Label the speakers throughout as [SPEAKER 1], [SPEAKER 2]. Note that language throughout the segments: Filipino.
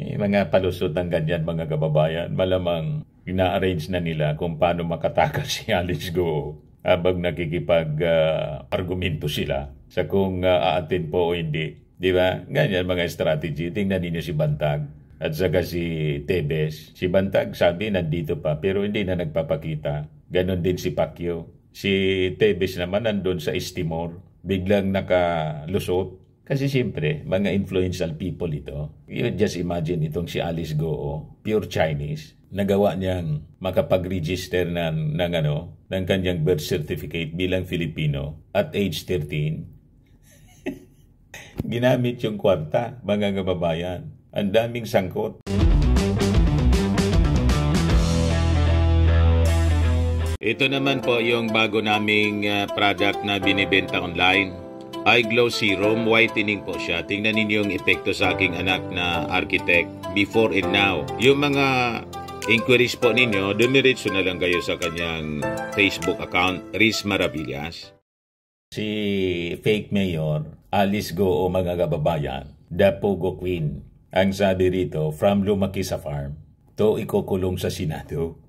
[SPEAKER 1] Mga palusot ng ganyan mga kababayan, malamang ina-arrange na nila kung paano makatakas si Alice Go habang nakikipag-argumento sila sa kung aatin po o hindi. Di ba? Ganyan mga strategy. Tingnan ninyo si Bantag at saka si Tebes. Si Bantag sabi nandito pa pero hindi na nagpapakita. Ganon din si Pacquiao. Si Tebes naman nandun sa East Timor. Biglang nakalusot. Kasi siyempre, mga influential people ito. You just imagine itong si Alice Go, pure Chinese. Nagawa niyang makapag-register ng kanyang birth certificate bilang Filipino at age 13. Ginamit yung kwarta, mga kababayan. Ang daming sangkot. Ito naman po yung bago naming product na binibenta online. iGlow Serum, whitening po siya. Tingnan ninyo yung epekto sa aking anak na architect before and now. Yung mga inquiries po ninyo, dumiretso na lang kayo sa kanyang Facebook account, Riz Maravillas. Si fake mayor, Alice Go, mga kababayan, the Pogo Queen. Ang sabi rito, from lumaki sa farm, to ikukulong sa Senado.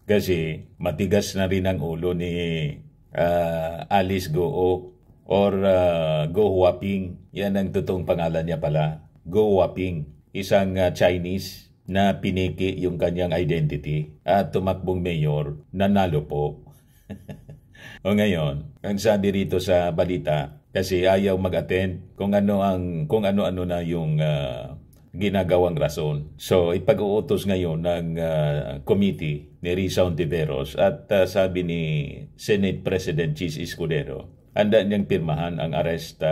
[SPEAKER 1] Kasi matigas na rin ang ulo ni Alice Go or Go Huaping. Yan ang totoong pangalan niya pala. Go Huaping. Isang Chinese na piniki yung kanyang identity at tumakbong mayor, nanalo po. O ngayon, ang sabi rito sa balita, kasi ayaw mag-attend kung ano-ano na yung ginagawang rason. So, ipag-uutos ngayon ng committee ni Risa Ontiveros at sabi ni Senate President Chis Escudero, handa niyang pirmahan ang arrest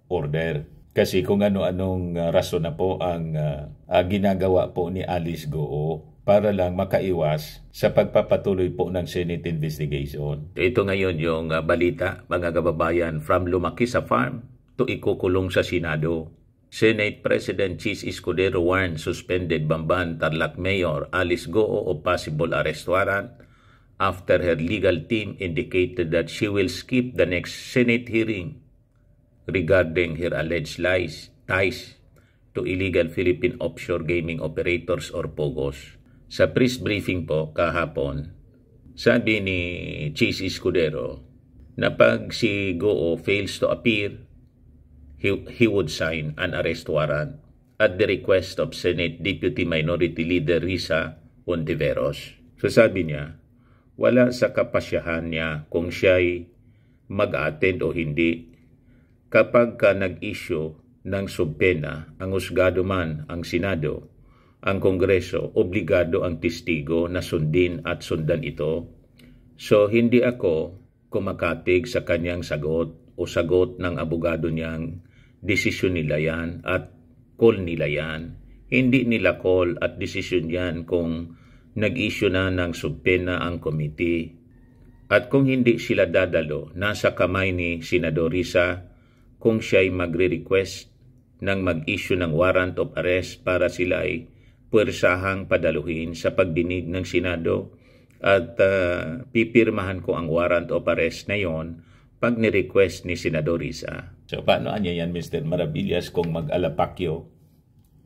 [SPEAKER 1] order. Kasi kung ano-anong rason na po ang ginagawa po ni Alice Go para lang makaiwas sa pagpapatuloy po ng Senate investigation. Ito ngayon yung balita, mga kababayan, from lumaki sa farm to ikukulong sa Senado. Senate President Chis Escudero warned suspended Bamban Tarlac Mayor Alice Go of possible arrest warrant after her legal team indicated that she will skip the next Senate hearing regarding her alleged ties to illegal Philippine offshore gaming operators or POGOs. Sa press briefing po kahapon, sabi ni Chis Escudero na pag si Go fails to appear, he would sign an arrest warrant at the request of Senate Deputy Minority Leader Risa Ontiveros. So sabi niya, wala sa kapasyahan niya kung siya'y mag-attend o hindi. Kapag ka nag-issue ng subpena, ang husgado man, ang Senado, ang Kongreso, obligado ang testigo na sundin at sundan ito. So hindi ako kumakatig sa kanyang sagot o sagot ng abogado niyang desisyon nila yan at call nila yan. Hindi nila call at desisyon yan kung nag-issue na ng subpena ang committee. At kung hindi sila dadalo, nasa kamay ni Senador Risa kung siya'y magre-request ng mag-issue ng warrant of arrest para sila ay puwersahang padaluhin sa pagdinig ng Senado at pipirmahan ko ang warrant of arrest na yon pag ni-request ni Senador Risa. So, paano anya yan, Mr. Maravillas, kung mag-alapakyo?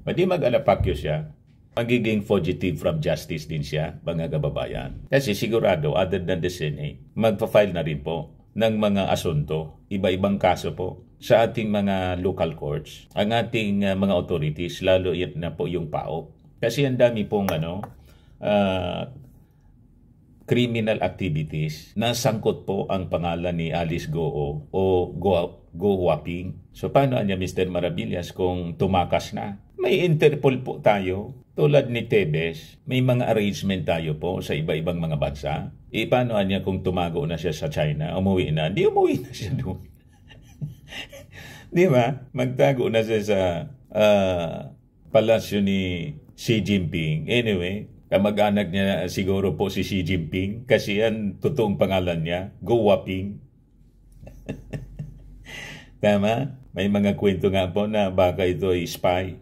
[SPEAKER 1] Pwede mag-alapakyo siya. Magiging fugitive from justice din siya, mga kababayan. Kasi sigurado, other than the Senate, magpa-file na rin po ng mga asunto, iba-ibang kaso po, sa ating mga local courts, ang ating mga authorities, lalo yan na po yung PAO. Kasi ang dami pong criminal activities na sangkot po ang pangalan ni Alice Go o Go Huaping. So paano niya, Mr. Maravillas, kung tumakas na? May Interpol po tayo, tulad ni Tebes. May mga arrangement tayo po sa iba-ibang mga bansa. Paano niya kung tumago na siya sa China, umuwi na? Di umuwi na siya doon. Di ba? Magtago na siya sa palasyo ni Xi Jinping. Anyway, kamag-anak niya siguro po si Xi Jinping kasi yan totoong pangalan niya, Go Huaping. Tama? May mga kwento nga po na baka ito ay spy,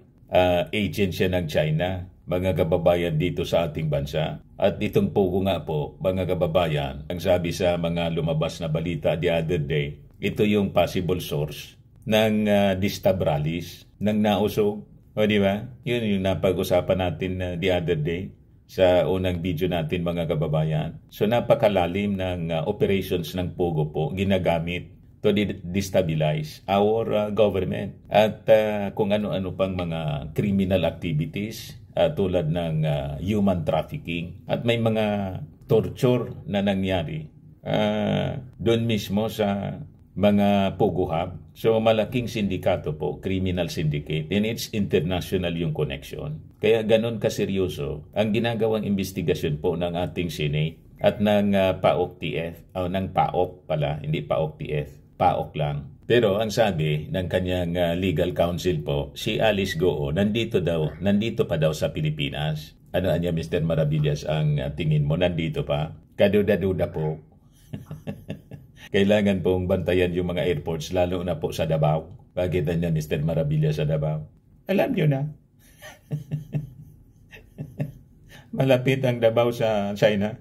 [SPEAKER 1] agent siya ng China, mga kababayan dito sa ating bansa. At itong Pogo nga po, mga kababayan, ang sabi sa mga lumabas na balita the other day, ito yung possible source ng Distabralis, ng nausog O di ba? Yun yung napag-usapan natin the other day sa unang video natin mga kababayan. So napakalalim ng operations ng Pogo po ginagamit to destabilize our government at kung ano-ano pang mga criminal activities tulad ng human trafficking at may mga torture na nangyari doon mismo sa mga Pogo Hub. So malaking sindikato po, criminal syndicate, and it's international yung connection. Kaya ganun kaseryoso ang ginagawang investigasyon po ng ating Senate at ng PAOK-TF, ng PAOK pala, hindi PAOK-TF, PAOK lang. Pero ang sabi ng kanyang legal counsel po, si Alice Goo, nandito pa daw sa Pilipinas. Ano niya, Mr. Maravillas, ang tingin mo, nandito pa? Kaduda-duda po. Kailangan pong bantayan yung mga airports, lalo na po sa Davao. Bakit niya, Mr. Maravillas, sa Davao? Alam nyo na. Malapit ang Davao sa China.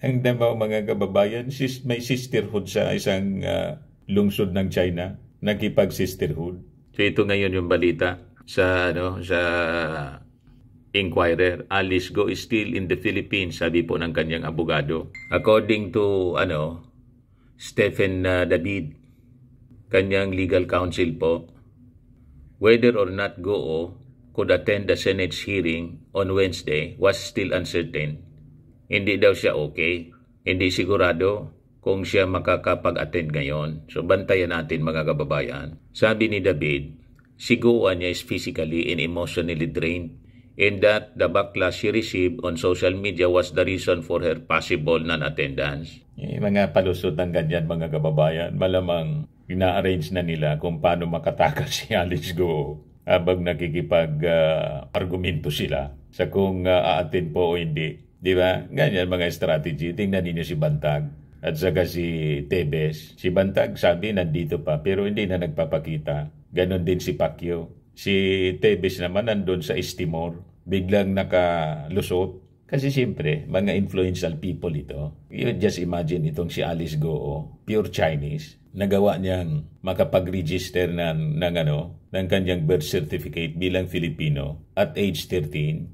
[SPEAKER 1] Ang Davao, mga kababayan, may sisterhood sa isang lungsod ng China. Nakipag-sisterhood. So ito ngayon yung balita sa Inquirer. Alice Goo is still in the Philippines, sabi po ng kanyang abogado. According to Stephen David, kanyang legal counsel po, whether or not Goo could attend the Senate's hearing on Wednesday was still uncertain. Hindi daw siya okay. Hindi sigurado kung siya makakapag-attend ngayon. So bantayan natin mga kababayan. Sabi ni David, si Goo niya is physically and emotionally drained, and that the backlash she received on social media was the reason for her possible non-attendance. Mga palusot ng ganyan mga kababayan, malamang ina-arrange na nila kung paano makatakas si Alice Goo habang nakikipag-argumento sila sa kung a-attend po o hindi. Di ba? Ganyan mga strategy. Tingnan ninyo si Bantag at saka si Tebes. Si Bantag sabi nandito pa pero hindi na nagpapakita. Ganon din si Pacquiao. Si Tebes naman nandun sa East Timor, biglang nakalusot. Kasi siyempre, mga influential people ito. You just imagine itong si Alice Goo, pure Chinese. Nagawa niyang makapag-register ng kanyang birth certificate bilang Filipino at age 13.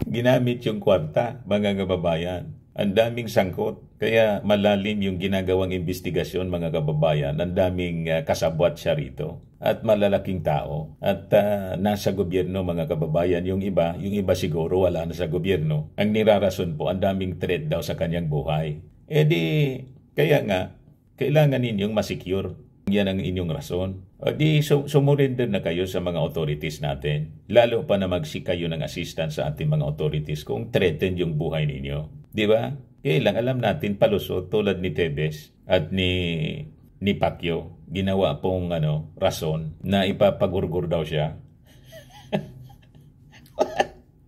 [SPEAKER 1] Ginamit yung kwarta, mga kababayan. Ang daming sangkot. Kaya malalim yung ginagawang investigasyon, mga kababayan. Ang daming kasabwat siya rito. At malalaking tao. At nasa gobyerno, mga kababayan. Yung iba siguro wala na sa gobyerno. Ang nirarason po, ang daming threat daw sa kanyang buhay. Kaya nga, kailangan ninyong masecure. Yan ang inyong rason. O di sumurinder na kayo sa mga authorities natin. Lalo pa na mag-seek kayo ng assistance sa ating mga authorities kung threatened yung buhay ninyo. Di ba? Kailang alam natin palusot tulad ni Tebes at ni Pacquiao. Ginawa pong rason na ipapagurgur daw siya.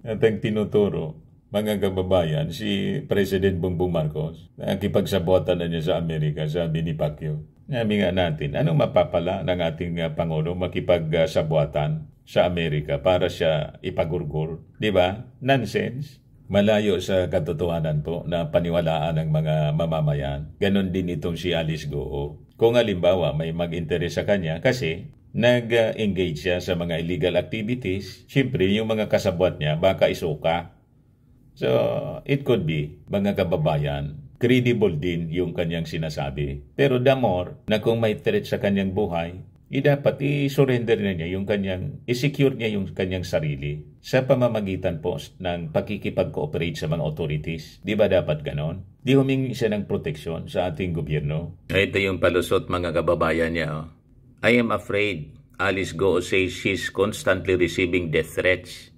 [SPEAKER 1] At ang tinuturo, mga kababayan, si President Bongbong Marcos, nakipagsabotan na niya sa Amerika, sabi ni Pacquiao. Sabi nga natin, anong mapapala ng ating Pangulo makipagsabuatan sa Amerika para siya ipagurgur? Di ba? Nonsense. Malayo sa katotohanan po na paniwalaan ng mga mamamayan. Ganon din itong si Alice Goo. Kung halimbawa may mag-interest sa kanya kasi nag-engage siya sa mga illegal activities, syempre yung mga kasabwat niya baka isuka. So, it could be, mga kababayan, credible din yung kanyang sinasabi. Pero the more na kung may threat sa kanyang buhay, dapat i-surrender na niya yung i-secure niya yung kanyang sarili sa pamamagitan po ng pakikipag-cooperate sa mga authorities. Di ba dapat ganon? Di humingi siya ng proteksyon sa ating gobyerno. Ito yung palusot, mga kababayan niya. I am afraid, Alice Goo says she's constantly receiving death threats.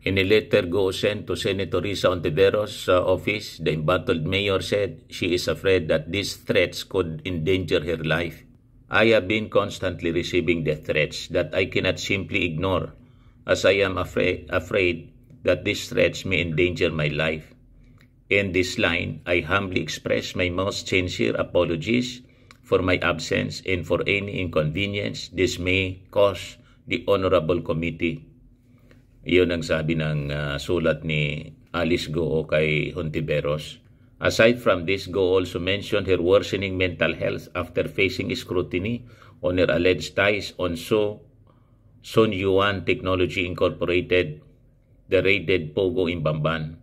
[SPEAKER 1] In a letter Goo sent to Senator Risa Ontiveros' office, the embattled mayor said she is afraid that these threats could endanger her life. I have been constantly receiving death threats that I cannot simply ignore, as I am afraid that these threats may endanger my life. In this line, I humbly express my most sincere apologies for my absence and for any inconvenience this may cause the Honorable Committee. Iyon ang sabi ng sulat ni Alice Goo kay Hontiveros. Aside from this, Goo also mentioned her worsening mental health after facing scrutiny on her alleged ties on Sun Yuan Technology Incorporated, the raided Pogo in Bamban.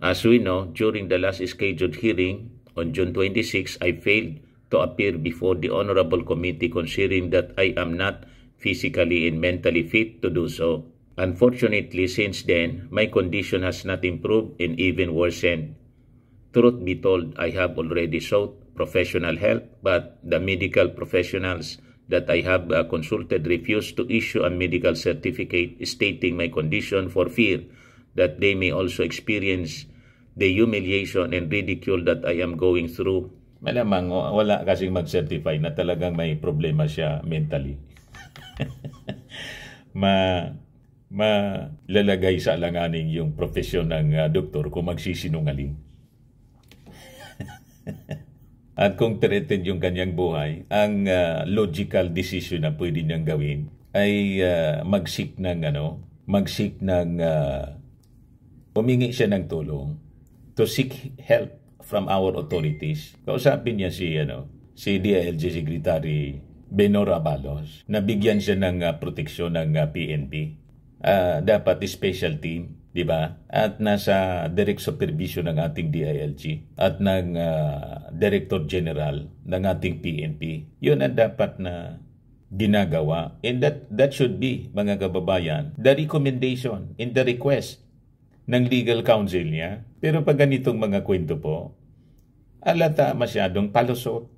[SPEAKER 1] As we know, during the last scheduled hearing on June 26, I failed to appear before the Honorable Committee considering that I am not physically and mentally fit to do so. Unfortunately, since then, my condition has not improved and even worsened. Truth be told, I have already sought professional help, but the medical professionals that I have consulted refused to issue a medical certificate stating my condition for fear that they may also experience the humiliation and ridicule that I am going through. Malamang wala kasing mag-certify na talagang may problema siya mentally. Malalagay sa alanganin yung profesyon ng doktor kung magsisinungaling. At kung threatened yung kanyang buhay, ang logical decision na pwede niyang gawin ay mag-seek ng humingi siya ng tulong to seek help from our authorities. Kausapin niya si DILG Secretary Benor Abalos, nabigyan siya ng proteksyon ng PNP. Dapat special team, di ba? At nasa direct supervision ng ating DILG at ng Director General ng ating PNP. Yun ang dapat na ginagawa. And that should be, mga kababayan, the recommendation and the request ng legal counsel niya. Pero pag ganitong mga kwento po, alata masyadong palusot.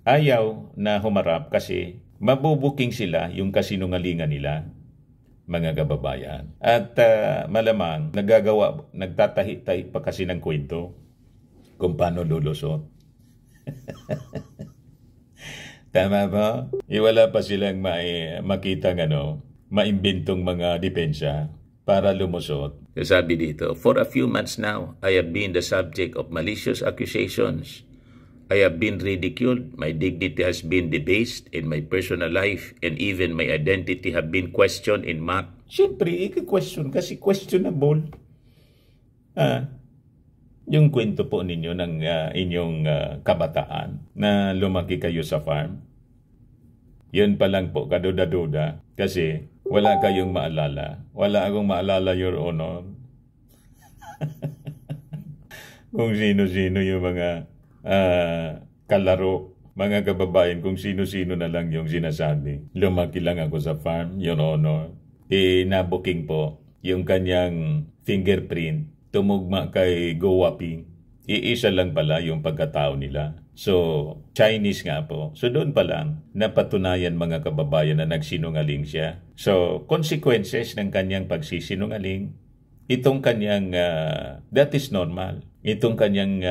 [SPEAKER 1] Ayaw na humarap kasi mabubuking sila yung kasinungalingan nila, mga kababayan. At malamang nagtatahi-tahi pa kasi ng kwento kung paano lulusot. Tama ba? Wala pa silang makitang maimbentong mga depensa para lumusot. Sabi dito, for a few months now, I have been the subject of malicious accusations. I have been ridiculed, my dignity has been debased, and my personal life and even my identity have been questioned and mocked. Siyempre, i-question kasi questionable. Yung kwento po ninyo ng inyong kabataan na lumaki kayo sa farm, yun pa lang po, kaduda-duda, kasi wala kayong maalala. Wala akong maalala, Your Honor. Kung sino-sino yung mga kalaro, mga kababayan, kung sino-sino na lang yung sinasabi. Lumaki lang ako sa farm, Your Honor. Nabuking po yung kanyang fingerprint, tumugma kay Go Waping. Iisa lang pala yung pagkatao nila. So, Chinese nga po. So, doon pa lang, napatunayan mga kababayan na nagsinungaling siya. So, consequences ng kanyang pagsisinungaling, itong kanyang, that is normal. Itong kanyang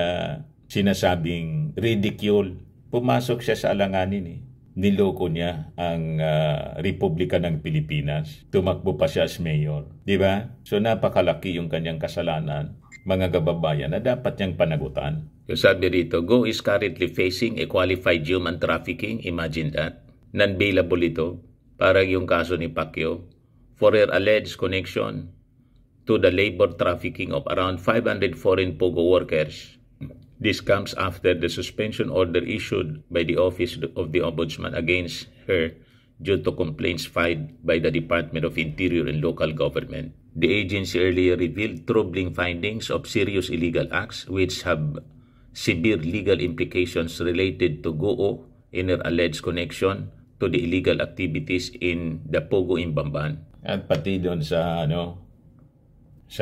[SPEAKER 1] sinasabing ridicule. Pumasok siya sa alanganin. Niloko niya ang Republika ng Pilipinas. Tumakbo pa siya as mayor. Diba? So napakalaki yung kanyang kasalanan, mga kababayan, na dapat niyang panagutan. Yung sabi rito, Go is currently facing a qualified human trafficking. Imagine that. Non-bailable ito. Parang yung kaso ni Pacquiao for her alleged connection to the labor trafficking of around 500 foreign POGO workers. This comes after the suspension order issued by the Office of the Ombudsman against her due to complaints filed by the Department of Interior and Local Government. The agency earlier revealed troubling findings of serious illegal acts which have severe legal implications related to GOO in her alleged connection to the illegal activities in the POGO in Bamban. At pati doon sa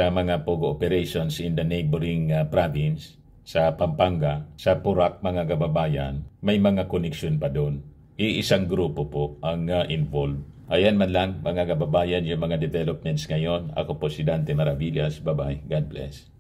[SPEAKER 1] mga POGO operations in the neighboring province, sa Pampanga, sa Purak, mga kababayan, may mga connection pa doon. Iisang grupo po ang involved. Ayan man lang, mga kababayan, yung mga developments ngayon. Ako po si Dante Maravillas. Bye-bye. God bless.